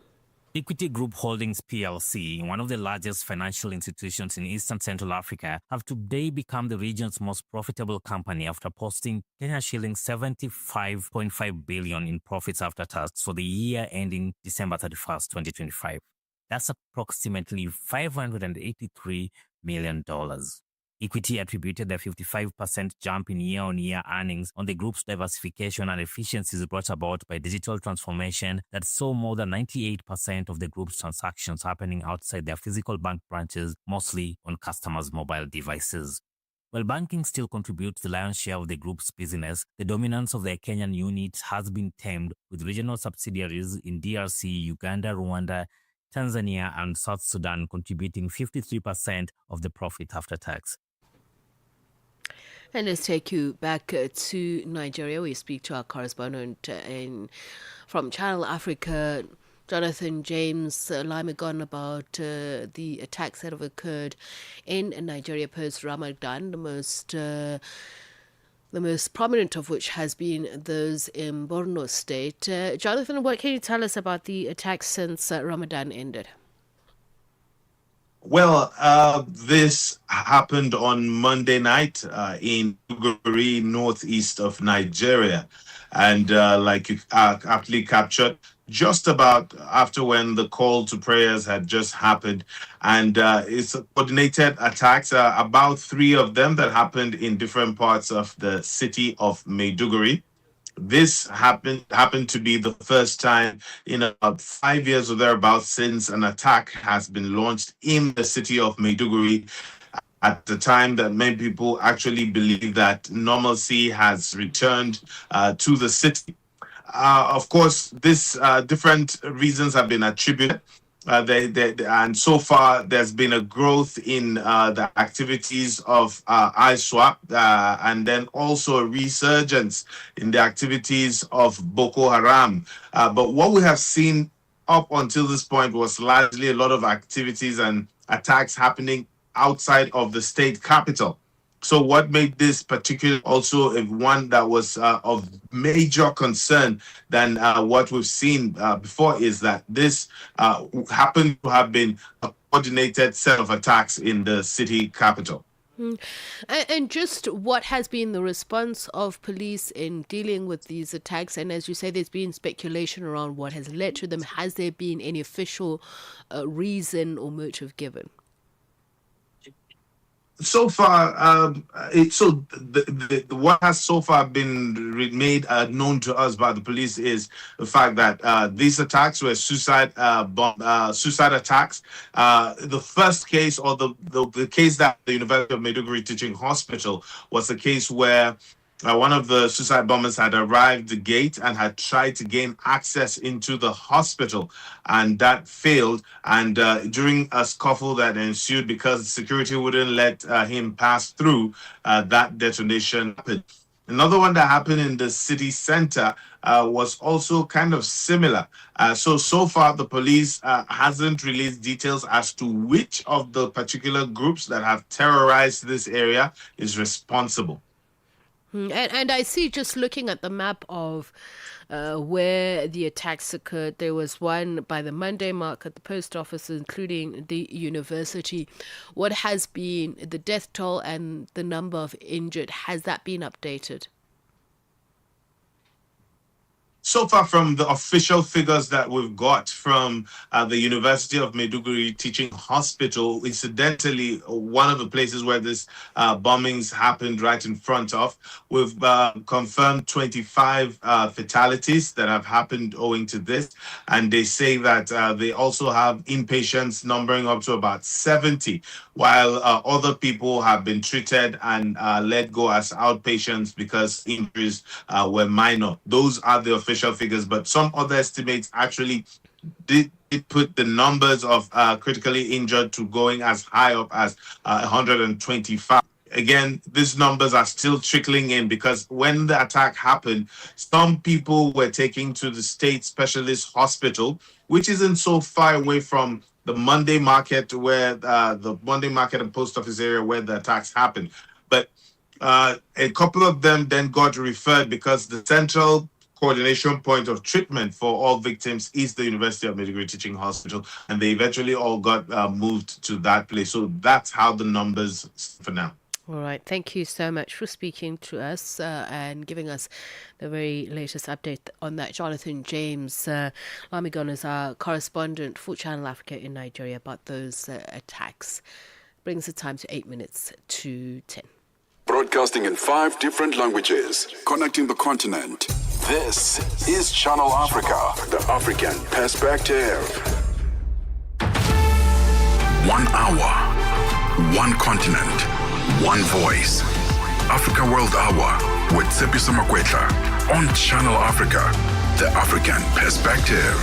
Equity Group Holdings PLC, one of the largest financial institutions in East and Central Africa, have today become the region's most profitable company after posting Kenya shillings 75.5 billion in profits after tax for the year ending December 31st, 2025. That's approximately $583 million. Equity attributed the 55% jump in year-on-year earnings on the group's diversification and efficiencies brought about by digital transformation that saw more than 98% of the group's transactions happening outside their physical bank branches, mostly on customers' mobile devices. While banking still contributes the lion's share of the group's business, the dominance of their Kenyan unit has been tamed, with regional subsidiaries in DRC, Uganda, Rwanda, Tanzania, and South Sudan contributing 53% of the profit after tax. And let's take you back to Nigeria. We speak to our correspondent from Channel Africa, Jonathan James Lamigon, about the attacks that have occurred in Nigeria post-Ramadan, the most prominent of which has been those in Borno State. Jonathan, what can you tell us about the attacks since Ramadan ended? Well, this happened on Monday night in Maiduguri, northeast of Nigeria. And like you aptly captured, just about after when the call to prayers had just happened. And it's coordinated attacks, about 3 of them that happened in different parts of the city of Maiduguri. This happened to be the first time in about 5 years or thereabouts since an attack has been launched in the city of Maiduguri, at the time that many people actually believe that normalcy has returned to the city. Of course, this different reasons have been attributed. And so far, there's been a growth in the activities of ISWAP, and then also a resurgence in the activities of Boko Haram. But what we have seen up until this point was largely a lot of activities and attacks happening outside of the state capital. So what made this particular also one that was of major concern than what we've seen before is that this happened to have been a coordinated set of attacks in the city capital. And just what has been the response of police in dealing with these attacks? And as you say, there's been speculation around what has led to them. Has there been any official reason or motive given? So far, what has so far been made known to us by the police is the fact that these attacks were suicide attacks. The first case, or the case that the University of Maiduguri Teaching Hospital was a case where one of the suicide bombers had arrived at the gate and had tried to gain access into the hospital, and that failed. And during a scuffle that ensued because security wouldn't let him pass through, that detonation happened. Another one that happened in the city center was also kind of similar. So far, the police hasn't released details as to which of the particular groups that have terrorized this area is responsible. And I see, just looking at the map of where the attacks occurred, there was one by the Monday market, the post office, including the university. What has been the death toll and the number of injured? Has that been updated? So far, from the official figures that we've got from the University of Maiduguri Teaching Hospital, incidentally, one of the places where this bombings happened right in front of, we've confirmed 25 fatalities that have happened owing to this. And they say that they also have inpatients numbering up to about 70, while other people have been treated and let go as outpatients because injuries were minor. Those are the official figures, but some other estimates actually did put the numbers of critically injured to going as high up as 125. Again, these numbers are still trickling in because when the attack happened, some people were taken to the state specialist hospital, which isn't so far away from the Monday market, where the Monday market and post office area where the attacks happened. But a couple of them then got referred because the central coordination point of treatment for all victims is the University of Maiduguri Teaching Hospital, and they eventually all got moved to that place. So that's how the numbers for now. All right. Thank you so much for speaking to us and giving us the very latest update on that. Jonathan James Lamigon is our correspondent for Channel Africa in Nigeria about those attacks. Brings the time to 8 minutes to 10. Broadcasting in 5 different languages, connecting the continent. This is Channel Africa, the African perspective. 1 hour, 1 continent, 1 voice. Africa World Hour with Tsepiso Makwetla on Channel Africa, the African perspective.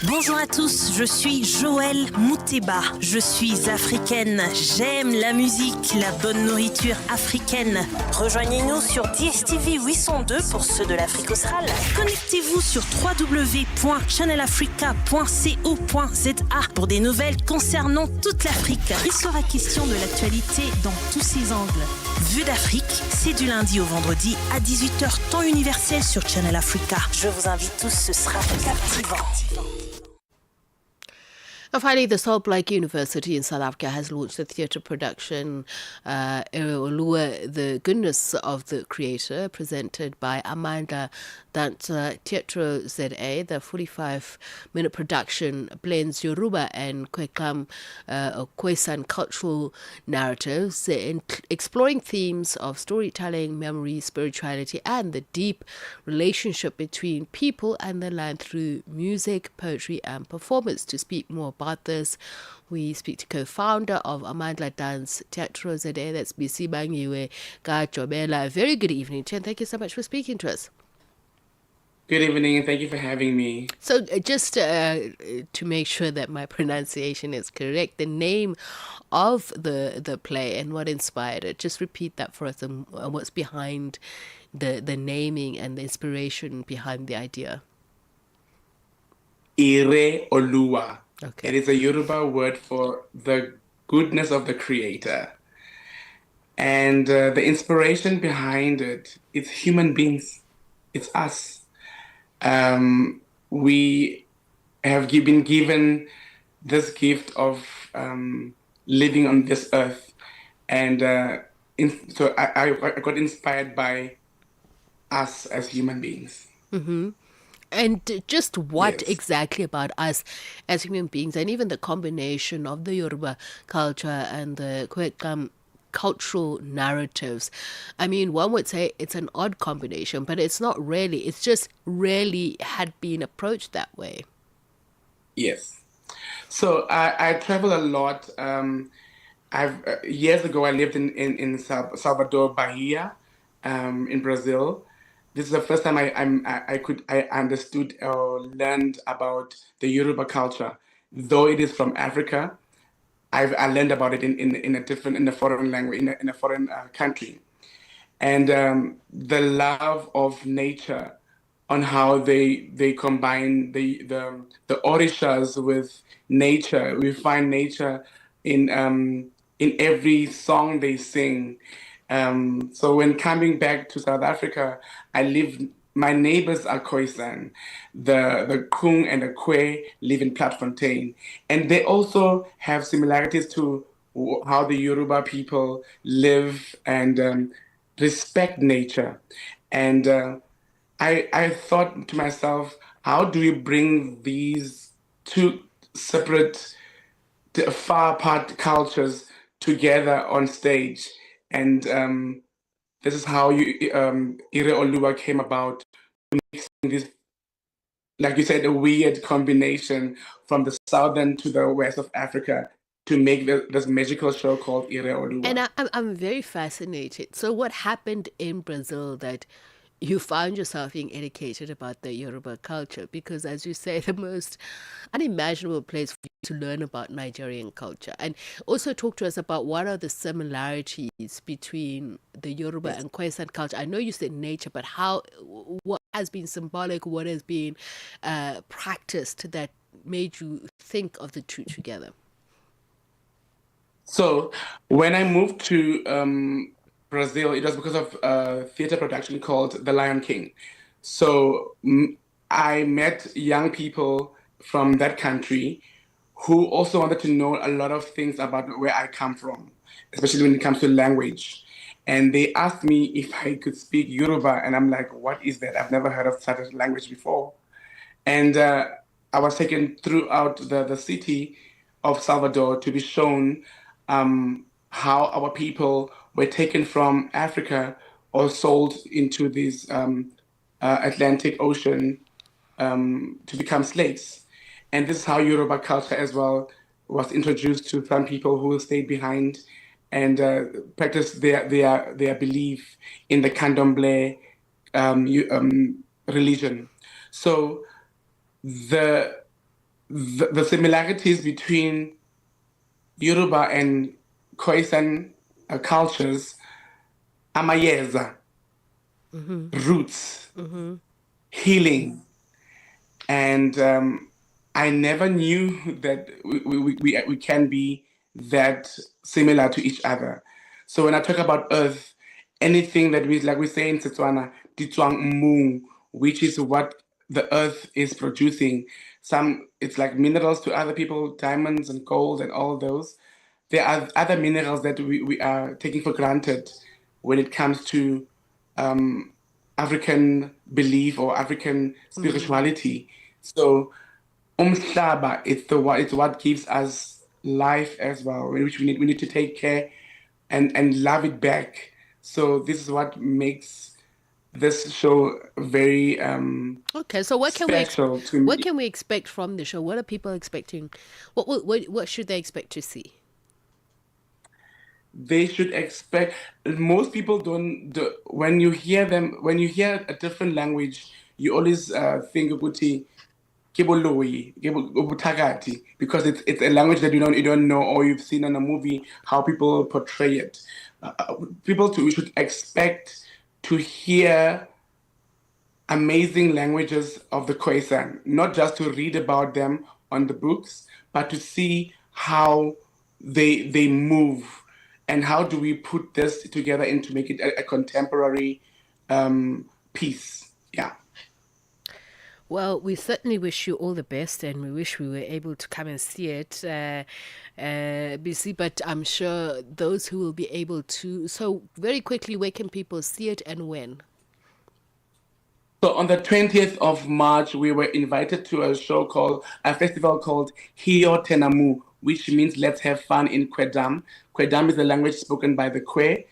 Bonjour à tous, je suis Joëlle Mouteba, je suis africaine, j'aime la musique, la bonne nourriture africaine. Rejoignez-nous sur DSTV 802 pour ceux de l'Afrique australe. Connectez-vous sur www.channelafrica.co.za pour des nouvelles concernant toute l'Afrique. Il sera question de l'actualité dans tous ses angles. Vue d'Afrique, c'est du lundi au vendredi à 18h temps universel sur Channel Africa. Je vous invite tous, ce sera captivant. And finally, the Salt Lake University in South Africa has launched a theatre production, Olua, The Goodness of the Creator, presented by Amanda Dancer Teatro ZA. The 45-minute production blends Yoruba and Khoisan cultural narratives, exploring themes of storytelling, memory, spirituality, and the deep relationship between people and the land through music, poetry, and performance. To speak more about this, we speak to co-founder of Amandla Dance Teatro ZA, that's BC Bangiwe Gajobela. Very good evening, Chen. Thank you so much for speaking to us. Good evening, and thank you for having me. So just to make sure that my pronunciation is correct, the name of the play and what inspired it, just repeat that for us, and what's behind the naming and the inspiration behind the idea. Ire Olua. Okay. It is a Yoruba word for the goodness of the Creator. And the inspiration behind it is human beings. It's us. We have been given this gift of living on this earth. And so I got inspired by us as human beings. Mm-hmm. And just what exactly about us as human beings, and even the combination of the Yoruba culture and the Khoisan cultural narratives? I mean, one would say it's an odd combination, but it's not really. It's just rarely had been approached that way. Yes. So I travel a lot. Years ago, I lived in Salvador, Bahia, in Brazil. This is the first time I understood or learned about the Yoruba culture. Though it is from Africa, I learned about it in a foreign language, in a foreign country. And the love of nature, on how they combine the orishas with nature. We find nature in every song they sing. So when coming back to South Africa, my neighbors are Khoisan. The Kung and the Kwe live in Platfontein. And they also have similarities to how the Yoruba people live and respect nature. And I thought to myself, how do we bring these two separate, far apart cultures together on stage? And this is how Ire Olua came about, mixing this, like you said, a weird combination from the southern to the west of Africa to make this magical show called Ire Olua. And I'm very fascinated. So what happened in Brazil that you found yourself being educated about the Yoruba culture? Because, as you say, the most unimaginable place for you to learn about Nigerian culture. And also talk to us about what are the similarities between the Yoruba and Khoisan culture. I know you said nature, but what has been symbolic, what has been practiced that made you think of the two together? So when I moved to Brazil, it was because of a theater production called The Lion King. So I met young people from that country who also wanted to know a lot of things about where I come from, especially when it comes to language. And they asked me if I could speak Yoruba, and I'm like, what is that? I've never heard of such a language before. And I was taken throughout the city of Salvador to be shown how our people were taken from Africa or sold into this Atlantic Ocean to become slaves. And this is how Yoruba culture as well was introduced to some people who stayed behind and practiced their belief in the Candomblé religion. So the similarities between Yoruba and Khoisan cultures, amayeza, roots, healing, and I never knew that we can be that similar to each other. So when I talk about earth, anything that we say in Setswana, Ditswang Mung, which is what the earth is producing. Some, it's like minerals to other people, diamonds and gold and all those. There are other minerals that we are taking for granted when it comes to African belief or African spirituality. So umhlaba, it's what gives us life as well, which we need to take care and love it back. So this is what makes this show very Okay, so what can we special to me. what can we expect from the show? What are people expecting? What should they expect to see? They should expect. Most people don't do, when you hear a different language, you always think ukuthi Kiboloyi, Ubutakati, because it's a language that you don't know, or you've seen in a movie how people portray it. We should expect to hear amazing languages of the Khoisan, not just to read about them on the books, but to see how they move and how do we put this together and to make it a contemporary piece. Yeah. Well, we certainly wish you all the best, and we wish we were able to come and see it, BC, but I'm sure those who will be able to. So very quickly, where can people see it and when? So on the 20th of March, we were invited to a festival called Hiyo Tenamu, which means let's have fun in Kwedam. Kwedam is the language spoken by the Kwe.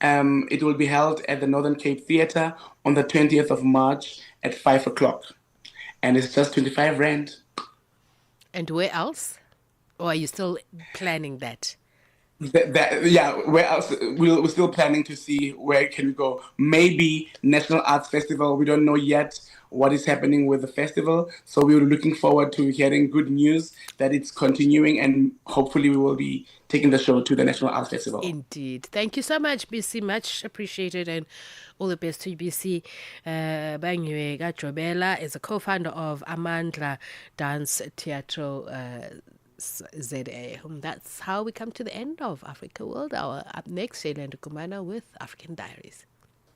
It will be held at the Northern Cape Theatre on the 20th of March at 5 o'clock. And it's just 25 Rand. And where else? Or are you still planning that? Where else? We're still planning to see where it can go. Maybe National Arts Festival. We don't know yet what is happening with the festival. So we're looking forward to hearing good news that it's continuing, and hopefully we will be taking the show to the National Arts Festival. Indeed. Thank you so much, BC. Much appreciated, and all the best to you, BC. Bangiwe Gajobela is a co-founder of Amandla Dance Teatro ZA. That's how we come to the end of Africa World Hour. Up next, Shayla Kumana with African Diaries.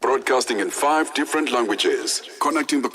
Broadcasting in 5 different languages, connecting the